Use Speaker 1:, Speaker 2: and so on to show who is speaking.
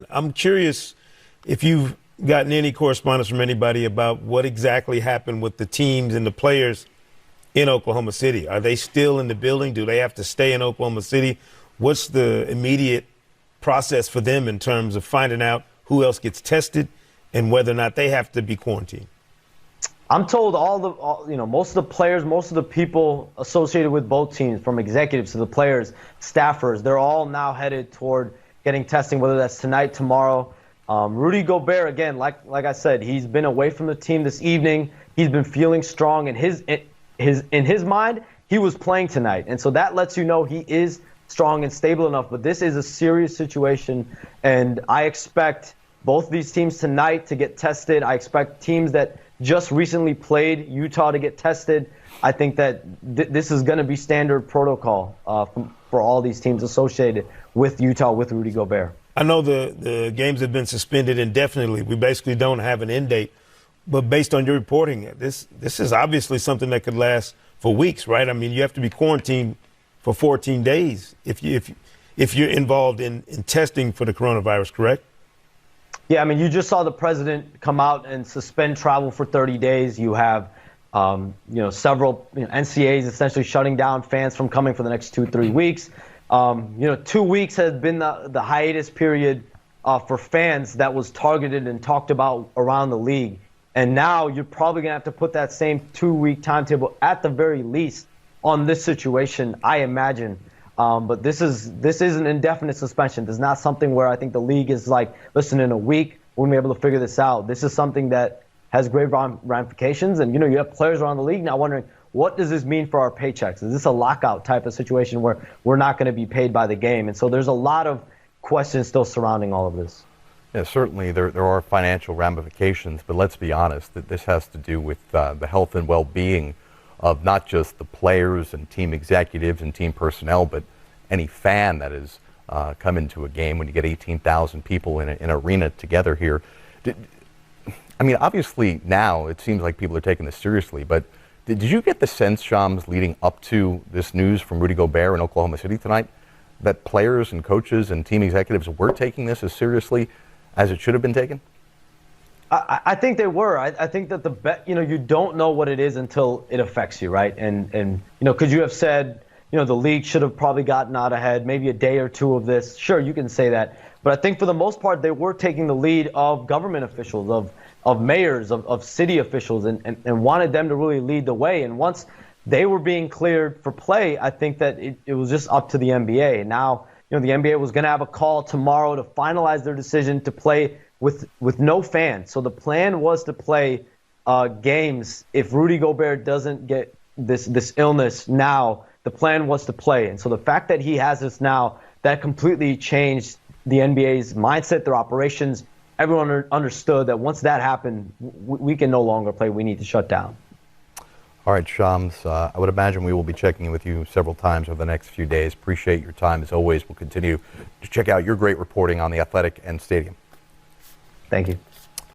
Speaker 1: I'm curious if you've gotten any correspondence from anybody about what exactly happened with the teams and the players in Oklahoma City. Are they still in the building? Do they have to stay in Oklahoma City? What's the immediate process for them in terms of finding out who else gets tested and whether or not they have to be quarantined?
Speaker 2: I'm told most of the players, most of the people associated with both teams, from executives to the players, staffers, they're all now headed toward getting testing, whether that's tonight, tomorrow. Rudy Gobert, again, like I said, he's been away from the team this evening. He's been feeling strong. In his mind, he was playing tonight. And so that lets you know he is strong and stable enough. But this is a serious situation, and I expect both these teams tonight to get tested. I expect teams that just recently played Utah to get tested. I think that this is going to be standard protocol for all these teams associated with Utah, with Rudy Gobert.
Speaker 1: I know the games have been suspended indefinitely. We basically don't have an end date. But based on your reporting, this is obviously something that could last for weeks, right? I mean, you have to be quarantined for 14 days if you're involved in testing for the coronavirus, correct?
Speaker 2: Yeah, I mean, you just saw the president come out and suspend travel for 30 days. You have, several NCAAs essentially shutting down fans from coming for the next 2-3 weeks. 2 weeks has been the hiatus period for fans that was targeted and talked about around the league. And now you're probably going to have to put that same 2-week timetable at the very least on this situation, I imagine. But this is an indefinite suspension. This is not something where I think the league is like, listen, in a week we'll be able to figure this out. This is something that has grave ramifications. And, you have players around the league now wondering, what does this mean for our paychecks? Is this a lockout type of situation where we're not going to be paid by the game? And so there's a lot of questions still surrounding all of this.
Speaker 3: Yeah, certainly there are financial ramifications, but let's be honest, that this has to do with the health and well-being of not just the players and team executives and team personnel, but any fan that has come into a game when you get 18,000 people in an arena together here. Obviously now it seems like people are taking this seriously, but did you get the sense, Shams, leading up to this news from Rudy Gobert in Oklahoma City tonight, that players and coaches and team executives were taking this as seriously as it should have been taken?
Speaker 2: I think they were. I think that you don't know what it is until it affects you, right? And could you have said, the league should have probably gotten out ahead, maybe a day or two of this? Sure, you can say that. But I think for the most part, they were taking the lead of government officials, of mayors, of city officials, and wanted them to really lead the way. And once they were being cleared for play, I think that it was just up to the NBA. And now, the NBA was going to have a call tomorrow to finalize their decision to play with no fans. So the plan was to play games if Rudy Gobert doesn't get this illness now. The plan was to play. And so the fact that he has this now, that completely changed the NBA's mindset, their operations. Everyone understood that once that happened, we can no longer play. We need to shut down.
Speaker 3: All right, Shams, I would imagine we will be checking in with you several times over the next few days. Appreciate your time as always. We'll continue to check out your great reporting on the Athletic and Stadium.
Speaker 2: Thank you.